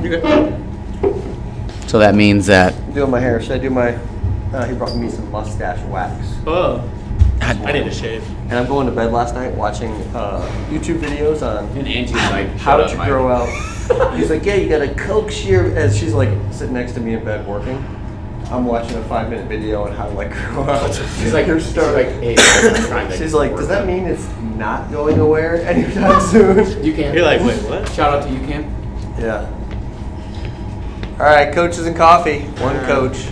You're good. So that means that I'm doing my hair. Should I do my... he brought me some mustache wax. Oh. I need to shave. And I'm going to bed last night watching YouTube videos on And Angie's like, how shut to up, Mike. grow out. He's like, yeah, you gotta coax your... As she's like sitting next to me in bed working. I'm watching a 5-minute video on how to like grow out. She's like, hey, I'm trying to She's like, work does that out." mean it's not going nowhere anytime soon? You can. You're like, wait, what? Shout out to you can. Yeah. All right, Coaches and Coffee. One coach.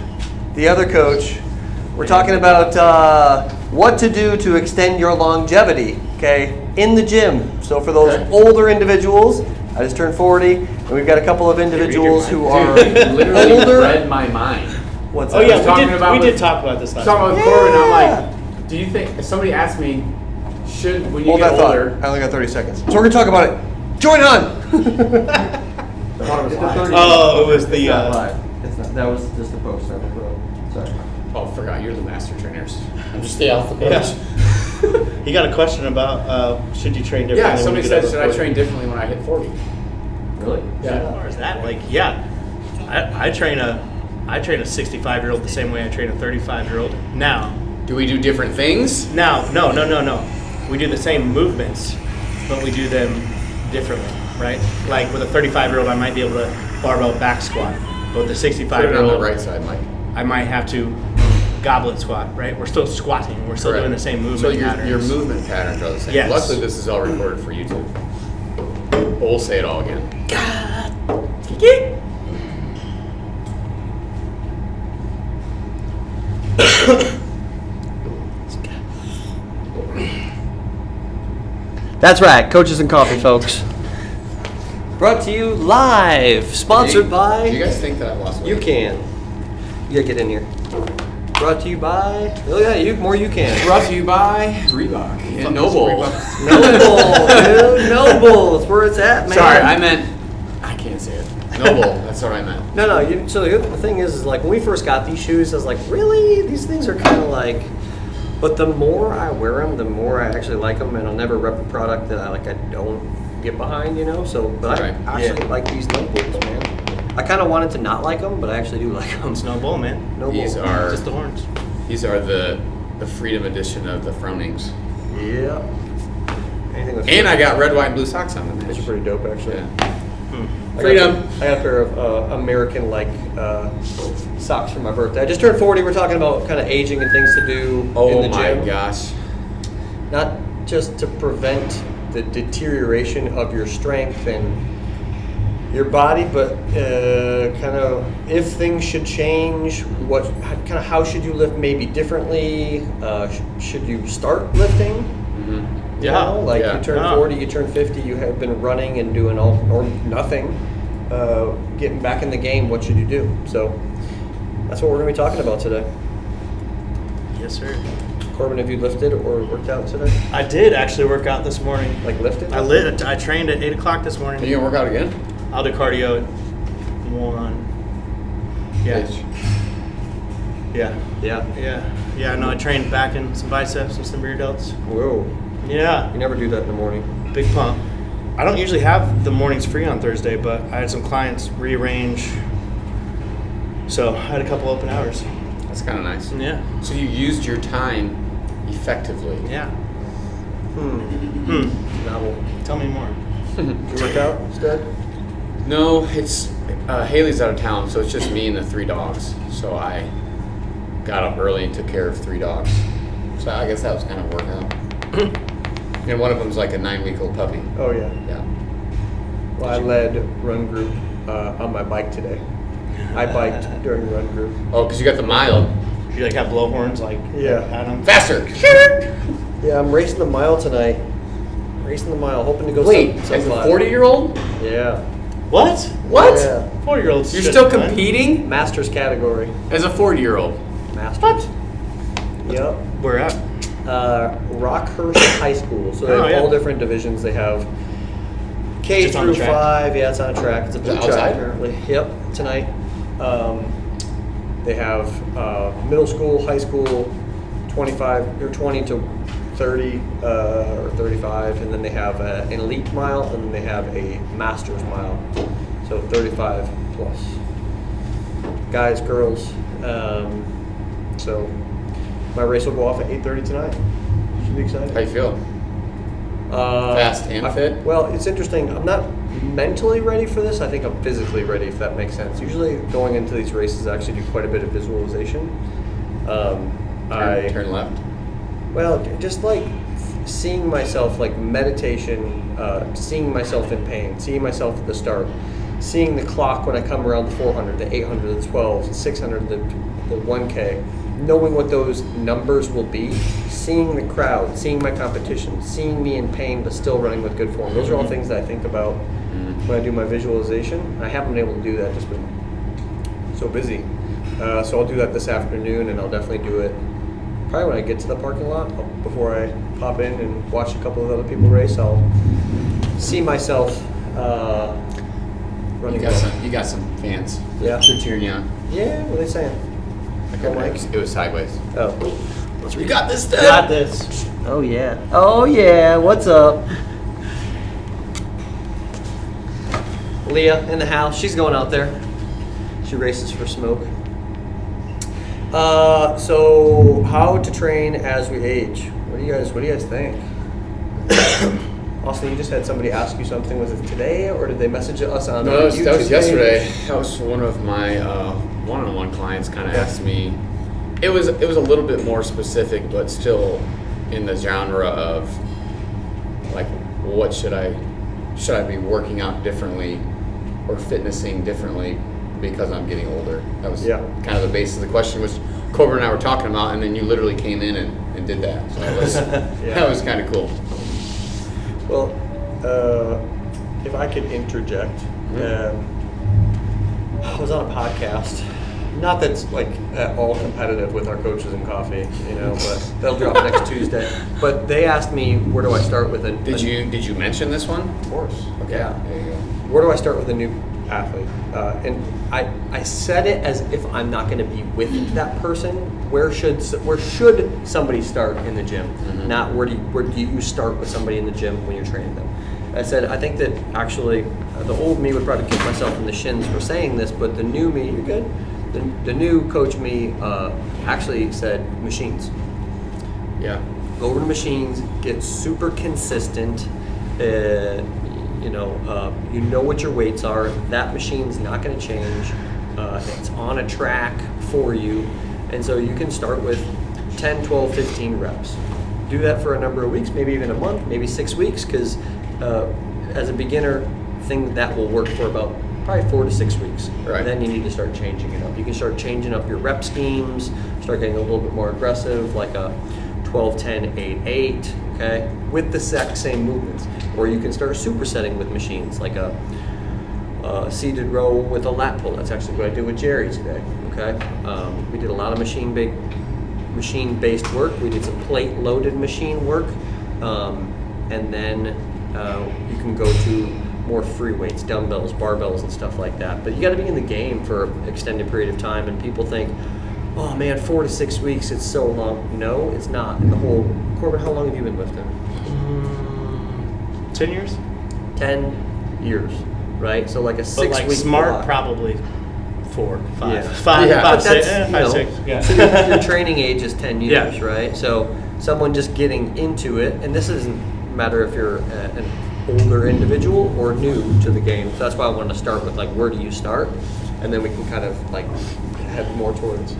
The other coach. We're talking about what to do to extend your longevity, okay, in the gym. So for those older individuals, I just turned 40, and we've got a couple of individuals who are Literally older. read my mind. What's Oh that? yeah, talking about we with- did talk about this last Talking time. about Corbin, I'm like, do you think, if somebody asked me, when you Hold get that thought. older, I only got 30 seconds. So we're going to talk about it. Join on! I thought it was live. Oh, it was the, It's not live. It's not. That was just a post I put up. Sorry. Oh, I forgot, you're the master trainers. I'm just the alpha coach. Yeah. He got a question about should you train differently? Yeah, when somebody you get said, over should I 40? train differently when I hit 40? Really? Yeah. Or is that like, yeah, I train a 65-year-old the same way I train a 35-year-old. Now, Do we do different things? no. We do the same movements, but we do them differently, right? Like with a 35-year-old, I might be able to barbell back squat, but with a Put it on the 65-year-old, right side, Mike. I might have to goblet squat, right? We're still squatting. We're still doing the same movement So your patterns. movement patterns are the same. Yes. Luckily, this is all recorded for YouTube. But we'll say it all again. That's right, Coaches and Coffee, folks. Brought to you live, sponsored by. Do you guys think that I've lost weight? You Can. You gotta get in here. Brought to you by. Oh yeah, you can. Brought to you by Reebok and Noble. Noble, dude, Noble. It's where it's at, man. Sorry, I can't say it. Noble, that's what I meant. No. So the thing is like when we first got these shoes, I was like, really? These things are kind of like. But the more I wear them, the more I actually like them, and I'll never rep a product that I don't get behind, you know. So, but Right. I actually like these Nobles, man. I kind of wanted to not like them, but I actually do like them. It's no bull, man. Noble. These are Just the horns. These are the freedom edition of the Frownings. Yeah. Anything with And I got red, white, and blue socks on them. Those are pretty dope, actually. Yeah. Freedom. I got a pair of American-like socks for my birthday. I just turned 40. We're talking about kind of aging and things to do in Oh the my gym. gosh. Not just to prevent the deterioration of your strength and your body, but kind of if things should change, how should you lift maybe differently? Should you start lifting? Mm-hmm. You know, like Yeah. you turn 40, you turn 50, you have been running and doing all or nothing, getting back in the game. What should you do? So that's what we're going to be talking about today. Yes, sir. Corbin, have you lifted or worked out today? I did actually work out this morning. Like lifted? I trained at 8 o'clock this Are morning. you gonna work out again? I'll do cardio at 1. Yeah. Yeah. No, I trained back and some biceps and some rear delts. Whoa. Yeah. You never do that in the morning. Big pump. I don't usually have the mornings free on Thursday, but I had some clients rearrange. So I had a couple open hours. That's kind of nice. Yeah. So you used your time effectively. Yeah. Novel. Tell me more. Did you work out instead? No, it's Haley's out of town, so it's just me and the 3 dogs. So I got up early and took care of 3 dogs. So I guess that was kind of a workout. And one of them's like a 9-week-old puppy. Oh, yeah. Yeah. Well, I led run group on my bike today. I biked during run group. Oh, because you got the mile. You like have blowhorns like Yeah. Adam? Faster. Yeah, I'm racing the mile tonight. Racing the mile, hoping to go Wait, some as a flat. 40-year-old? Yeah. What? What? Yeah. 40-year-olds. You're still competing Masters category. as a 40-year-old? Masters. What? Yep. Where at? Rockhurst High School. So they Oh, have yeah. all different divisions. They have K Just on through the track? 5. Yeah, it's on a track. It's a Is blue it track outside? apparently. Yep, tonight. They have middle school, high school, 25 or 20 to 30 or 35, and then they have an elite mile, and then they have a masters mile. So 35 plus. Guys, girls. So my race will go off at 8:30 tonight. Should be exciting. How you feel? Fast and fit? Well, it's interesting. I'm not mentally ready for this. I think I'm physically ready, if that makes sense. Usually going into these races, I actually do quite a bit of visualization. Turn left. Well, just like seeing myself, like meditation, seeing myself in pain, seeing myself at the start, seeing the clock when I come around the 400, the 800, the 12, the 600, the 1K, knowing what those numbers will be, seeing the crowd, seeing my competition, seeing me in pain but still running with good form. Those are all things that I think about when I do my visualization. I haven't been able to do that, just been so busy. So I'll do that this afternoon, and I'll definitely do it probably when I get to the parking lot. Before I pop in and watch a couple of other people race, I'll see myself running. You got some fans. Yeah. They're cheering you on. Yeah, what are they saying? It was sideways. Oh. You got this, Dad. Got this. Oh yeah. Oh yeah. What's up? Leah in the house. She's going out there. She races for smoke. So how to train as we age? What do you guys think? Austin, you just had somebody ask you something. Was it today, or did they message us on? No, YouTube that was yesterday. page? That was one of my one-on-one clients. Kind of asked me. It was a little bit more specific, but still in the genre of like, what should I be working out differently or fitnessing differently because I'm getting older? That was kind of the basis of the question, which Cobra and I were talking about, and then you literally came in and did that. So that was that was kind of cool. Well, if I could interject, I was on a podcast. Not that's like at all competitive with our Coaches and Coffee, but they'll drop next Tuesday. But they asked me, where do I start with it? Did you mention this one? Of course. Okay. Yeah. There you go. Where do I start with a new athlete? And I said it as if I'm not going to be with that person. Where should somebody start in the gym? Mm-hmm. Not where do you start with somebody in the gym when you're training them? I said I think that actually the old me would probably kick myself in the shins for saying this, but the new me, you're good. The new coach me actually said machines. Yeah. Go over to machines, get super consistent. You know what your weights are. That machine's not going to change. It's on a track for you. And so you can start with 10, 12, 15 reps. Do that for a number of weeks, maybe even a month, maybe 6 weeks, because as a beginner, thing that will work for about probably 4 to 6 weeks. Right. And then you need to start changing it up. You can start changing up your rep schemes, start getting a little bit more aggressive, like a 12, 10, 8, 8, okay, with the exact same movements. Or you can start supersetting with machines, like a seated row with a lat pull. That's actually what I did with Jerry today, okay? We did a lot of machine-based work. We did some plate-loaded machine work. And then you can go to more free weights, dumbbells, barbells, and stuff like that. But you got to be in the game for an extended period of time, and people think, oh man, 4 to 6 weeks, it's so long. No, it's not. Corbin, how long have you been lifting? 10 years? 10 years, right? So like a 6 But like week smart, block. probably 4, 5, Yeah. 5, Yeah. 5, But 6, that's, 5, 6. Yeah. So your training age is 10 years, Yeah. right? So someone just getting into it, and this doesn't matter if you're an older individual or new to the game. So that's why I wanted to start with like, where do you start? And then we can kind of like head more towards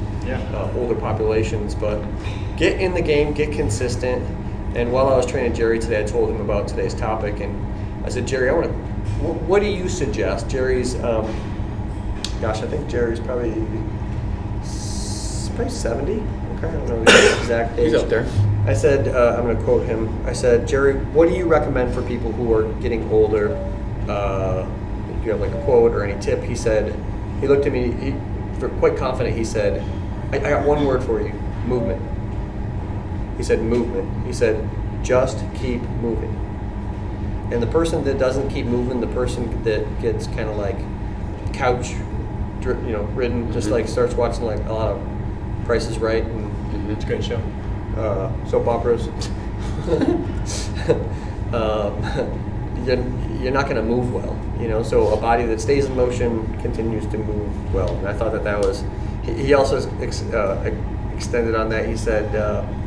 older populations. But get in the game, get consistent. And while I was training Jerry today, I told him about today's topic, and I said, Jerry, what do you suggest? Jerry's, I think Jerry's probably 70. Okay, I don't know his exact age. He's up there. I said, I'm going to quote him. I said, Jerry, what do you recommend for people who are getting older? Do you have like a quote or any tip? He said, he looked at me, quite confident, he said, I got one word for you, movement. He said, movement. He said, just keep moving. And the person that doesn't keep moving, the person that gets kind of like couch, ridden, just like starts watching like a lot of Price is Right and It's a great show. soap operas. You're not going to move well. You know, so a body that stays in motion continues to move well. And I thought that was. He also extended on that. He said,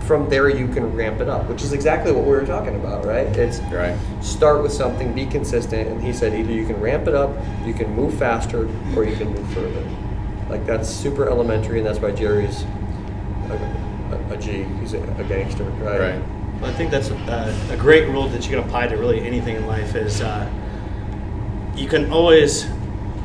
from there you can ramp it up, which is exactly what we were talking about, right? It's Right. start with something, be consistent, and he said either you can ramp it up, you can move faster, or you can move further. Like, that's super elementary, and that's why Jerry's a G. He's a gangster, right? Right. I think that's a great rule that you can apply to really anything in life is you can always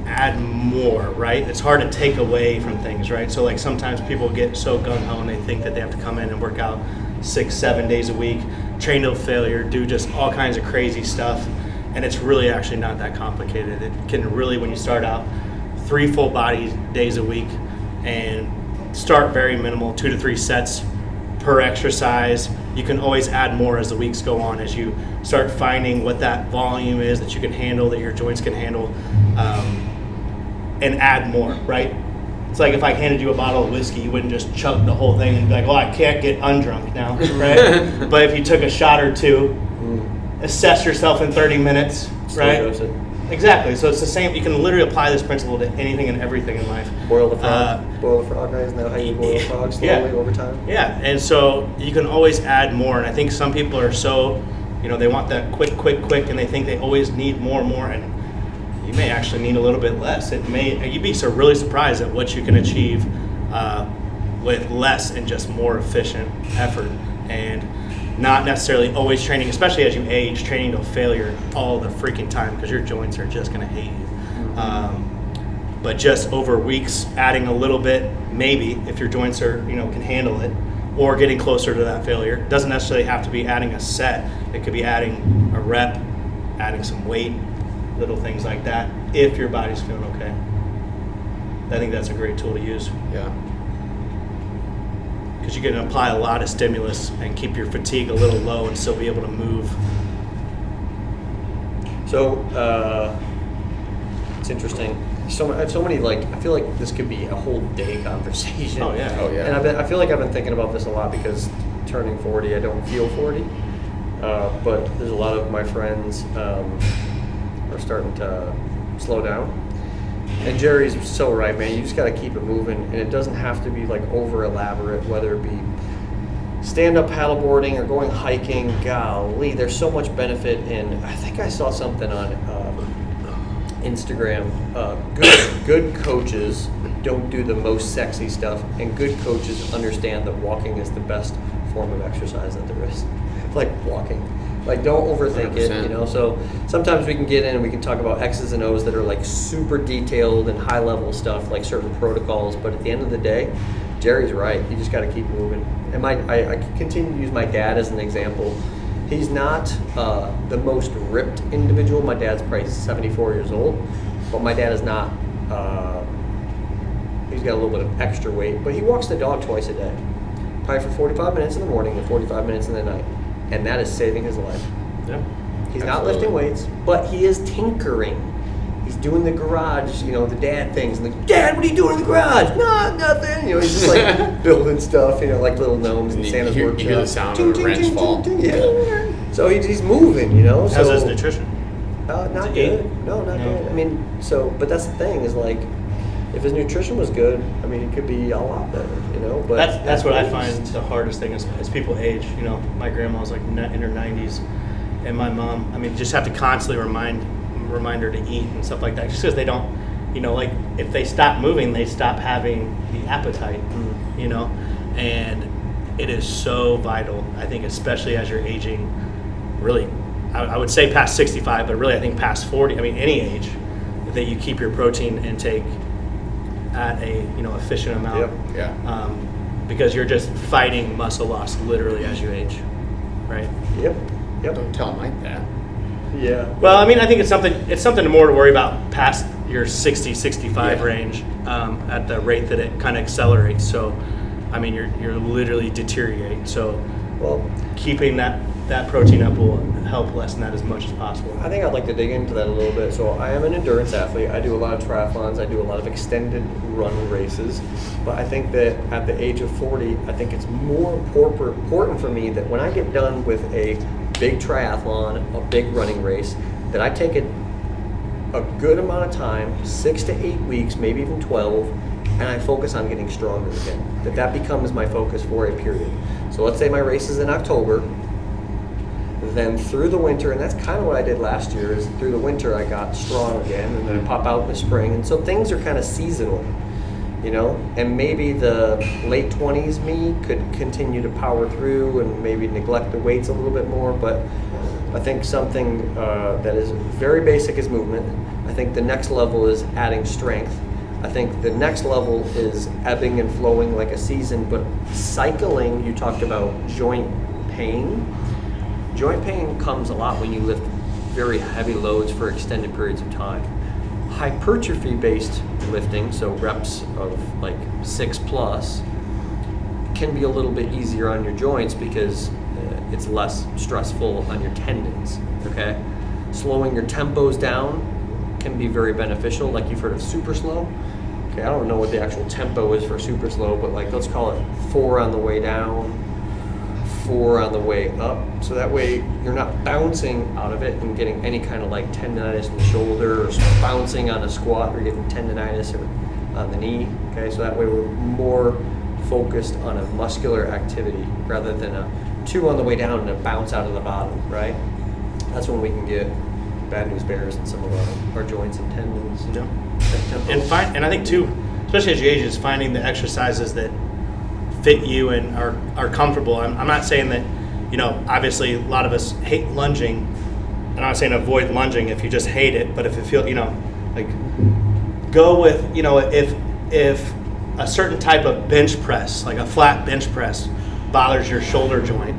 add more, right? It's hard to take away from things, right? So like sometimes people get so gung-ho and they think that they have to come in and work out 6-7 days a week, train to failure, do just all kinds of crazy stuff, and it's really actually not that complicated. It can really, when you start out, 3 full body days a week and start very minimal, 2 to 3 sets per exercise. You can always add more as the weeks go on, as you start finding what that volume is that you can handle, that your joints can handle, and add more, right? It's like if I handed you a bottle of whiskey, you wouldn't just chug the whole thing and be like, oh, I can't get undrunk now, right? But if you took a shot or two, assess yourself in 30 minutes, right? Dose it. Exactly. So it's the same. You can literally apply this principle to anything and everything in life. Boil the frog. Boil the frog, guys. Know how you boil the frog slowly over time? Yeah, and so you can always add more. And I think some people are so, they want that quick, and they think they always need more and more. And you may actually need a little bit less. You'd be so really surprised at what you can achieve with less and just more efficient effort. And not necessarily always training, especially as you age, training to failure all the freaking time because your joints are just going to hate you. But just over weeks, adding a little bit, maybe if your joints are, can handle it, or getting closer to that failure. It doesn't necessarily have to be adding a set. It could be adding a rep, adding some weight, little things like that, if your body's feeling okay. I think that's a great tool to use. Yeah. Because you can apply a lot of stimulus and keep your fatigue a little low and still be able to move. So, it's interesting. So many, I feel like this could be a whole day conversation. Oh, yeah. Oh, yeah. And I feel like I've been thinking about this a lot because turning 40, I don't feel 40. But there's a lot of my friends are starting to slow down. And Jerry's so right, man. You just got to keep it moving, and it doesn't have to be over elaborate, whether it be stand-up paddleboarding or going hiking. Golly, there's so much benefit in. I think I saw something on Instagram. Good coaches don't do the most sexy stuff, and good coaches understand that walking is the best form of exercise that there is. Like walking. Don't overthink 100%. it, So sometimes we can get in and we can talk about X's and O's that are super detailed and high level stuff, like certain protocols. But at the end of the day, Jerry's right. You just got to keep moving. And I continue to use my dad as an example. He's not the most ripped individual. My dad's probably 74 years old, but my dad is not. He's got a little bit of extra weight, but he walks the dog twice a day, probably for 45 minutes in the morning and 45 minutes in the night. And that is saving his life. Yeah. He's not lifting weights, but he is tinkering. He's doing the garage, the dad things. And Dad, what are you doing in the garage? No, nothing. He's just building stuff, like little gnomes in Santa's workshop. You hear the sound of a wrench fall. Yeah. So he's moving, How's his nutrition? Not good. No, not good. But that's the thing is if his nutrition was good, it could be a lot better, But That's what I find the hardest thing is as people age. My grandma's in her 90s, and my mom. Just have to constantly remind her to eat and stuff like that. Just because they don't, if they stop moving, they stop having the appetite, And it is so vital. I think, especially as you're aging, really, I would say past 65, but really I think past 40. Any age, that you keep your protein intake at a efficient amount. Yep. Yeah. Because you're just fighting muscle loss literally as you age, right? Yep. Don't tell Mike that. Yeah. Well, I think it's something more to worry about past your 60, 65 range at the rate that it kind of accelerates. So, you're literally deteriorating. So, keeping that protein up will help lessen that as much as possible. I think I'd like to dig into that a little bit. So I am an endurance athlete. I do a lot of triathlons. I do a lot of extended run races. But I think that at the age of 40, I think it's more important for me that when I get done with a big triathlon, a big running race, that I take it a good amount of time, 6 to 8 weeks, maybe even 12, and I focus on getting stronger again. That becomes my focus for a period. So let's say my race is in October, then through the winter, and that's kind of what I did last year, is through the winter I got strong again, and then I pop out in the spring, and so things are kind of seasonal, you know, and maybe the late 20s me could continue to power through and maybe neglect the weights a little bit more, but I think something that is very basic is movement. I think the next level is adding strength. I think the next level is ebbing and flowing like a season, but cycling, you talked about joint pain. Joint pain comes a lot when you lift very heavy loads for extended periods of time. Hypertrophy-based lifting, so reps of like 6+, can be a little bit easier on your joints because it's less stressful on your tendons, okay? Slowing your tempos down can be very beneficial, like you've heard of super slow. Okay, I don't know what the actual tempo is for super slow, but like let's call it 4 on the way down, 4 on the way up, so that way you're not bouncing out of it and getting any kind of like tendonitis in the shoulder, or bouncing on a squat or getting tendonitis or on the knee. Okay, so that way we're more focused on a muscular activity rather than a 2 on the way down and a bounce out of the bottom, right? That's when we can get bad news bears in some of our joints and tendons. Yeah. And I think too, especially as you age, is finding the exercises that fit you and are comfortable. I'm not saying that, you know, obviously a lot of us hate lunging. I'm not saying avoid lunging if you just hate it, but if you feel, you know, like go with, you know, if a certain type of bench press, like a flat bench press, bothers your shoulder joint,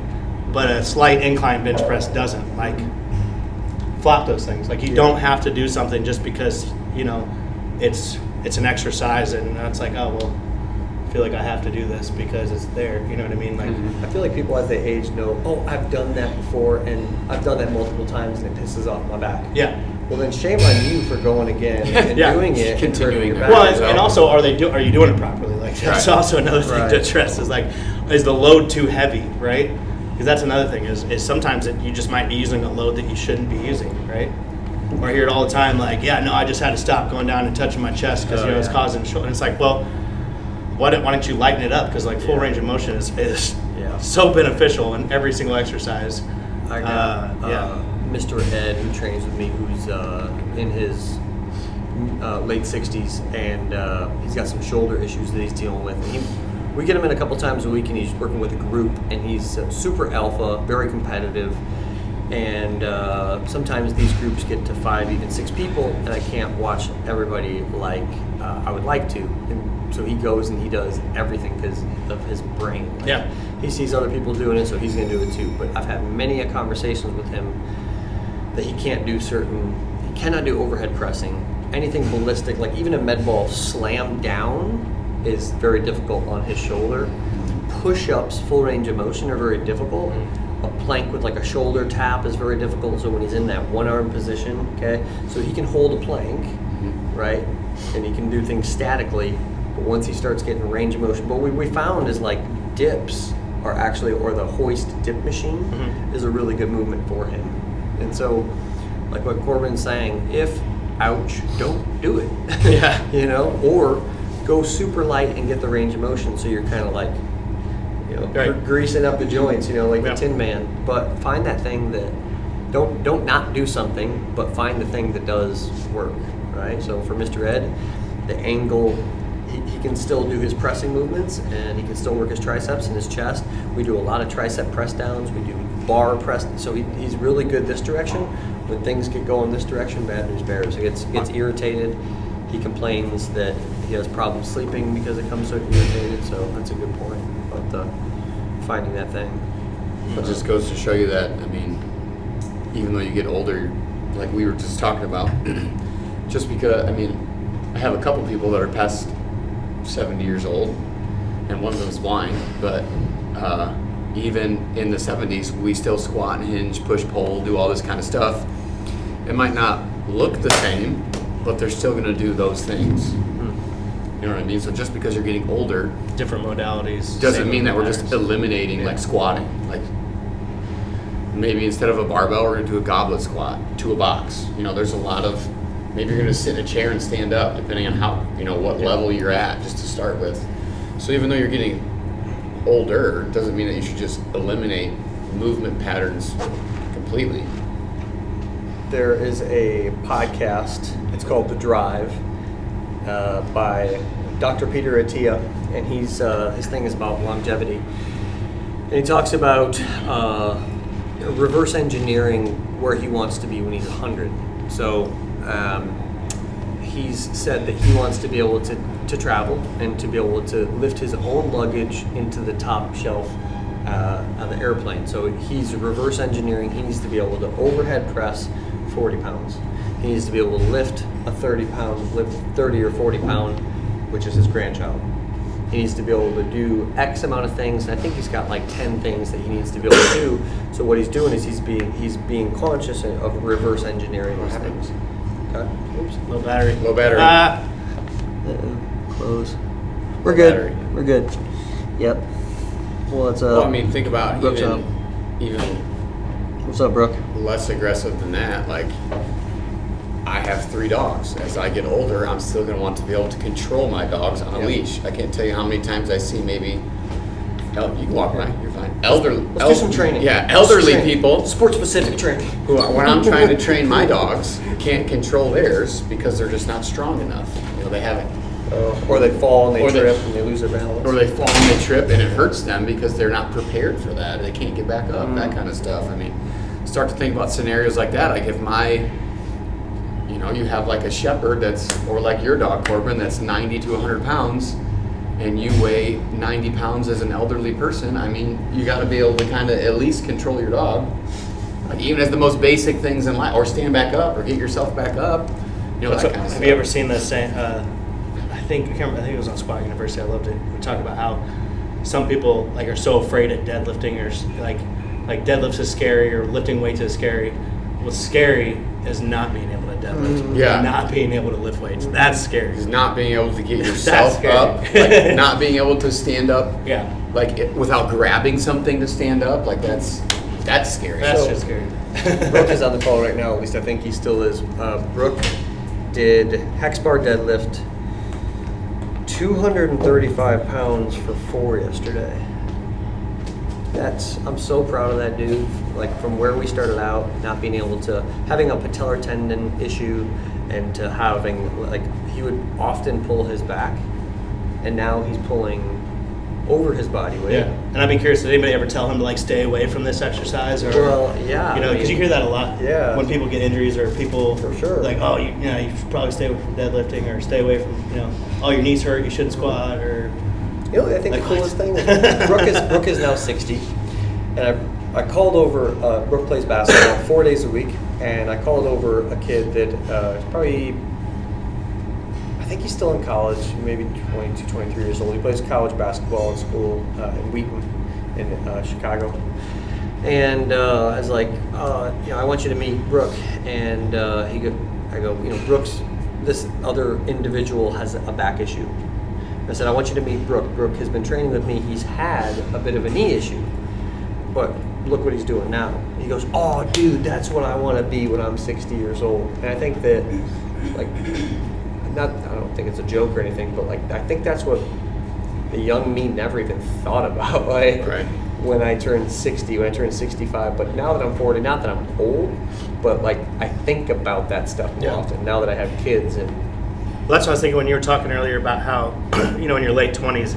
but a slight incline bench press doesn't, like flop those things. Like you don't have to do something just because, you know, it's an exercise and it's like, oh, well, I feel like I have to do this because it's there. You know what I mean? Like, I feel like people as they age know, oh, I've done that before and I've done that multiple times and it pisses off my back. Yeah. Well, then shame on you for going again and Yeah. doing it, Continuing and hurting your that. back. Well, and also, are you doing it properly? Like that's Right. also another thing to Right. address. Is like, is the load too heavy? Right? Because that's another thing. Is sometimes you just might be using a load that you shouldn't be using. Right? Or I hear it all the time. Like, yeah, no, I just had to stop going down and touching my chest because it's causing shoulder. And it's like, well, why don't you lighten it up? Because like full range of motion is so beneficial in every single exercise. I got Mr. Ed, who trains with me, who's in his late 60s, and he's got some shoulder issues that he's dealing with. And we get him in a couple times a week, and he's working with a group, and he's super alpha, very competitive. And sometimes these groups get to 5, even 6 people, and I can't watch everybody like I would like to. And so he goes and he does everything because of his brain. Like, Yeah. He sees other people doing it, so he's going to do it too. But I've had many conversations with him that he cannot do overhead pressing. Anything ballistic, like even a med ball slam down is very difficult on his shoulder. Push-ups, full range of motion are very difficult. A plank with like a shoulder tap is very difficult. So when he's in that one arm position, okay, so he can hold a plank, right? And he can do things statically, but once he starts getting range of motion, but what we found is like dips are actually, or the hoist dip machine is a really good movement for him. And so, like what Corbin's saying, if, ouch, don't do it. Yeah. You know, or go super light and get the range of motion so you're kind of like, you know, Right. greasing up the joints, you know, like Yeah. the Tin Man. But find that thing that, don't not do something, but find the thing that does work, right? So for Mr. Ed, the angle, he can still do his pressing movements and he can still work his triceps and his chest. We do a lot of tricep press downs. We do bar press. So he's really good this direction. When things get going this direction, bad news bears. He gets irritated. He complains that he has problems sleeping because it comes so irritated. So that's a good point about finding that thing. It just goes to show you that, I mean, even though you get older, like we were just talking about, just because, I mean, I have a couple people that are past 70 years old, and one of them's blind, but even in the 70s, we still squat and hinge, push, pull, do all this kind of stuff. It might not look the same, but they're still going to do those things. You know what I mean? So just because you're getting older Different modalities. doesn't same mean that we're patterns. just eliminating like squatting. Like maybe instead of a barbell, we're going to do a goblet squat to a box. You know, there's a lot of Maybe you're going to sit in a chair and stand up, depending on how, what level you're at, just to start with. So even though you're getting older, it doesn't mean that you should just eliminate movement patterns completely. There is a podcast, it's called The Drive, by Dr. Peter Attia, and his thing is about longevity. And he talks about reverse engineering where he wants to be when he's 100. So he's said that he wants to be able to travel and to be able to lift his own luggage into the top shelf on the airplane. So he's reverse engineering. He needs to be able to overhead press 40 pounds. He needs to be able to lift a 30 or 40 pound, which is his grandchild. He needs to be able to do X amount of things. And I think he's got like 10 things that he needs to be able to do. So what he's doing is he's being conscious of reverse engineering those things. Okay. Oops. Low battery. Low battery. Close. We're Low good. battery. We're good. Yep. Well, it's Well, I mean, think about Brooke's up. even What's up, Brooke? less aggressive than that. Like, I have 3 dogs. As I get older, I'm still going to want to be able to control my dogs on a leash. I can't tell you how many times I see maybe. You can walk by. You're fine. Let's do some training. Yeah, elderly people Sport-specific training. who, when I'm trying to train my dogs, can't control theirs because they're just not strong enough. They haven't. Or they fall and they Or they- trip and they lose their balance. Or they fall and they trip and it hurts them because they're not prepared for that. They can't get back up, that kind of stuff. I mean, start to think about scenarios like that. Like if you have like a shepherd or like your dog, Corbin, that's 90 to 100 pounds and you weigh 90 pounds as an elderly person, I mean, you got to be able to kind of at least control your dog. Like even as the most basic things in life, or stand back up or get yourself back up. That kind of stuff. Have you ever seen this saying? I think it was on Squat University. I loved it. We talk about how some people are so afraid of deadlifting, or like deadlifts is scary, or lifting weights is scary. What's scary is not being able to deadlift. Yeah. Not being able to lift weights. That's scary. Is not being able to get yourself scary. up, not being able to stand up, Yeah. without grabbing something to stand up, that's scary. That's just scary. Brooke is on the call right now, at least I think he still is. Brooke did hex bar deadlift 235 pounds for 4 yesterday. I'm so proud of that dude. From where we started out, not being able to, having a patellar tendon issue, and to having, he would often pull his back, and now he's pulling over his body weight. Yeah. And I'd be curious, did anybody ever tell him to stay away from this exercise? Or, Well, yeah. because you hear that a lot. Yeah. When people get injuries, or people For sure. you should probably stay away from deadlifting, or stay away from, your knees hurt, you shouldn't squat, or. I think the coolest thing is Brooke is now 60, and I called over. Brooke plays basketball 4 days a week, and I called over a kid that is probably, I think he's still in college, maybe 22, 23 years old. He plays college basketball in school in Wheaton, in Chicago. And I was like, I want you to meet Brooke, and I go, Brooke's, this other individual has a back issue. I said, I want you to meet Brooke. Brooke has been training with me. He's had a bit of a knee issue, but look what he's doing now. He goes, oh, dude, that's what I want to be when I'm 60 years old. And I think that, I don't think it's a joke or anything, but I think that's what the young me never even thought about. Right. When I turned 60, when I turned 65. But now that I'm 40, not that I'm old, but I think about that stuff more often now that I have kids. And Well, that's what I was thinking when you were talking earlier about how, in your late 20s,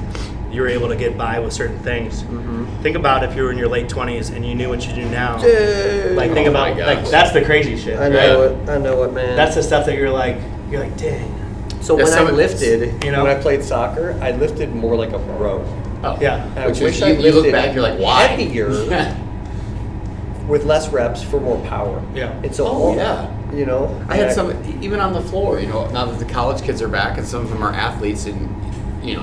you were able to get by with certain things. Mm-hmm. Think about if you were in your late 20s and you knew what you do now. Think about, that's the crazy shit. I know it. I know it, man. That's the stuff that you're like, dang. So when I lifted, when I played soccer, I lifted more like a pro. Oh. Yeah. And Which I wish is, I you look lifted back, you're like, why? heavier with less reps for more power. Yeah. And so, I had some, even on the floor, now that the college kids are back and some of them are athletes and,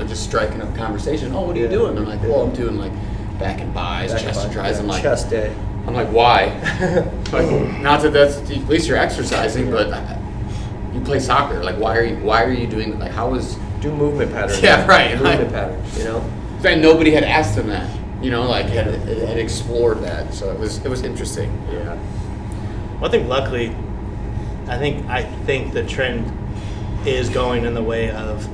just striking up conversation. Oh, what are you doing? I'm like, well, I'm doing back and buys, chest tries. I'm like, chest day. I'm like, why? Not that that's, at least you're exercising, but you play soccer. Why are you doing that? How was... Do movement patterns. Yeah, right. Movement patterns, And nobody had asked them that, had explored that. So it was interesting. Yeah. Well, I think luckily, I think the trend is going in the way of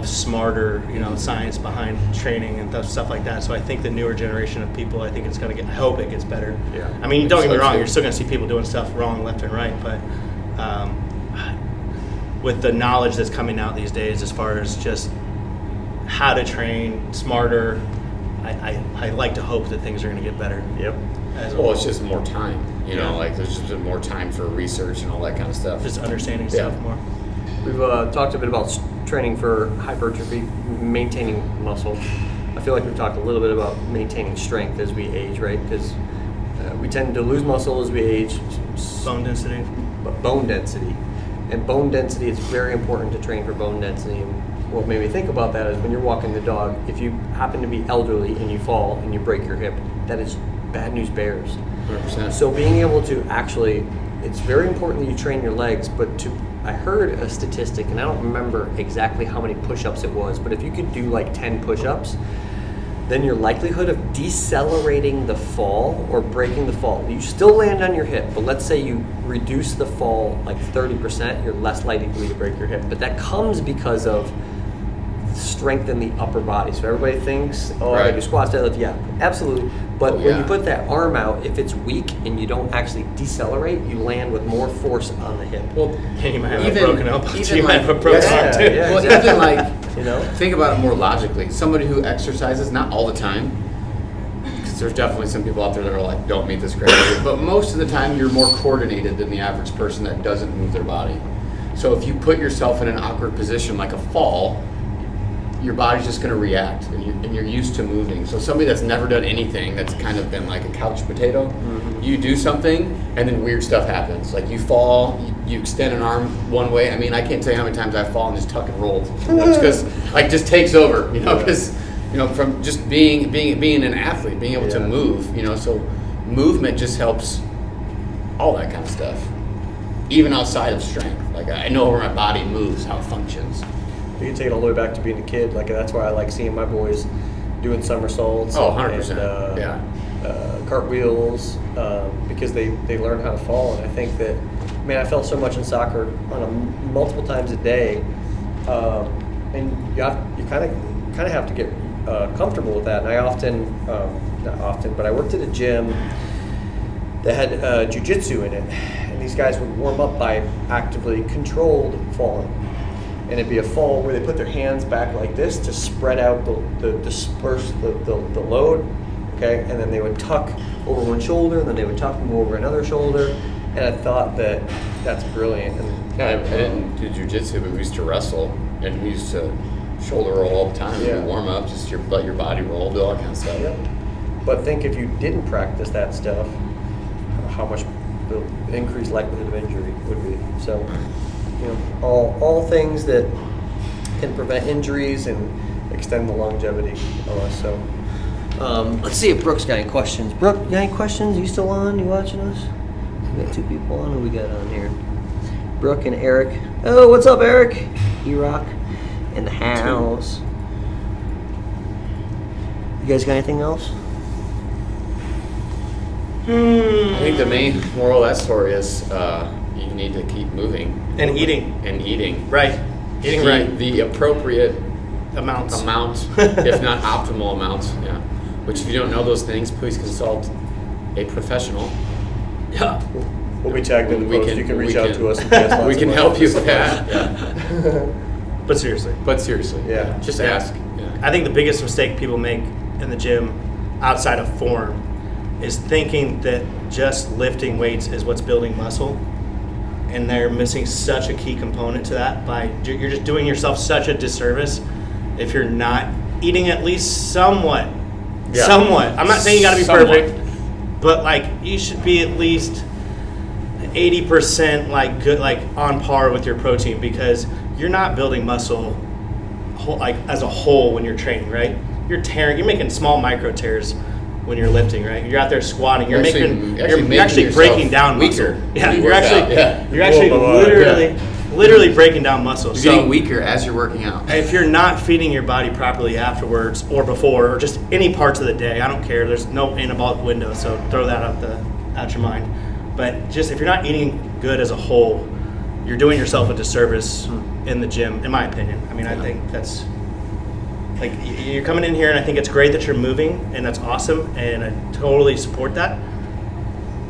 smarter, science behind training and stuff like that. So I think the newer generation of people, I think it's going to I hope it gets better. Yeah. I mean, don't get me So wrong, true. you're still going to see people doing stuff wrong left and right, but with the knowledge that's coming out these days as far as just how to train smarter, I like to hope that things are going to get better. Yep. Well, it's just more time. Yeah. Like there's just more time for research and all that kind of stuff. Just understanding Yeah. stuff more. We've talked a bit about training for hypertrophy, maintaining muscle. I feel like we've talked a little bit about maintaining strength as we age, right? Because we tend to lose muscle as we age. Bone density. Bone density. And bone density, it's very important to train for bone density. And what made me think about that is when you're walking the dog, if you happen to be elderly and you fall and you break your hip, that is bad news bears. 100%. So being able to actually, it's very important that you train your legs, but I heard a statistic, and I don't remember exactly how many push-ups it was, but if you could do like 10 push-ups, then your likelihood of decelerating the fall or breaking the fall, you still land on your hip, but let's say you reduce the fall like 30%, you're less likely to break your hip. But that comes because of strength in the upper body. So everybody thinks, I Right. do squats, deadlift. Yeah, absolutely. But when yeah. you put that arm out, if it's weak and you don't actually decelerate, you land with more force on the hip. Well, And you might have even- a broken elbow. even You might have a like- broken Yeah, arm too. yeah. well, exactly. even like, You know? think about it more logically. Somebody who exercises, not all the time, because there's definitely some people out there that are like, don't meet this criteria, but most of the time you're more coordinated than the average person that doesn't move their body. So if you put yourself in an awkward position like a fall, your body's just going to react, and you're used to moving. So somebody that's never done anything, that's kind of been like a couch potato, you do something, and then weird stuff happens. Like you fall, you extend an arm one way. I mean, I can't tell you how many times I've fallen, just tuck and rolled. It's because like just takes over, because from just being an athlete, being able to Yeah. move, so movement just helps all that kind of stuff, even outside of strength. Like I know where my body moves, how it functions. You can take it all the way back to being a kid. Like that's why I like seeing my boys doing somersaults. Oh, 100%. And, Yeah. cartwheels, because they learn how to fall. And I think that, I fell so much in soccer on multiple times a day, and you kind of have to get comfortable with that. And I often, not often, but I worked at a gym that had jiu-jitsu in it, and these guys would warm up by actively controlled falling. And it'd be a fall where they put their hands back like this to spread out disperse the load, okay? And then they would tuck over one shoulder, and then they would tuck them over another shoulder. And I thought that's brilliant. And Yeah, I didn't do jujitsu, but we used to wrestle, and we used to shoulder roll all the time. Yeah. You warm up, just let your body roll, do all that kind of stuff. Yep. But think if you didn't practice that stuff, how much the increased likelihood of injury would be. So, all things that can prevent injuries and extend the longevity of us. So, let's see if Brooke's got any questions. Brooke, you got any questions? You still on? You watching us? We got two people on. Who we got on here? Brooke and Eric. Oh, what's up, Eric? E-Rock in the house. You guys got anything else? I think the main moral of that story is you need to keep moving. And eating. And eating. Right. Eating right. The appropriate Amounts. amount, if not optimal amount. Yeah. Which, if you don't know those things, please consult a professional. Yeah. We'll be tagged in the We post. can- You can we reach out can- to us. And pass lots We of can money. help you with that. Yeah. But seriously, But seriously, Yeah. just Yeah. ask. Yeah. I think the biggest mistake people make in the gym outside of form is thinking that just lifting weights is what's building muscle. And they're missing such a key component to that you're just doing yourself such a disservice if you're not eating at least somewhat. Yeah. Somewhat. I'm not saying you got to be Somewhat. perfect, but like you should be at least 80% like good, like on par with your protein, because you're not building muscle like as a whole when you're training, right? You're making small micro tears when you're lifting, right? You're out there squatting. You're actually breaking down weaker. muscle. Yeah, when you you're work actually out. Yeah. you're actually literally breaking down muscle. You're So getting weaker as you're working out. if you're not feeding your body properly afterwards or before or just any parts of the day, I don't care. There's no anabolic window, so throw that out your mind. But just if you're not eating good as a whole, you're doing yourself a disservice in the gym, in my opinion. I mean, I think that's like you're coming in here, and I think it's great that you're moving, and that's awesome, and I totally support that.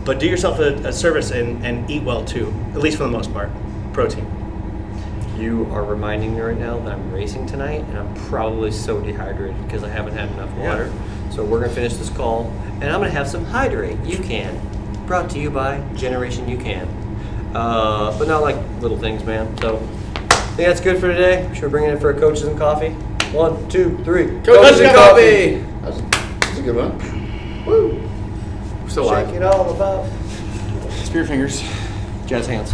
But do yourself a service and eat well too, at least for the most part. Protein. You are reminding me right now that I'm racing tonight, and I'm probably so dehydrated because I haven't had enough water. So we're going to finish this call, and I'm going to have some Hydrate You Can, brought to you by Generation You Can. But not like little things, man. So I think that's good for today. Should we bring it in for a Coaches and Coffee? 1, 2, 3. Coaches and Coffee! That's a good one. Woo! Still alive. Shake it all about. Spear fingers. Jazz hands.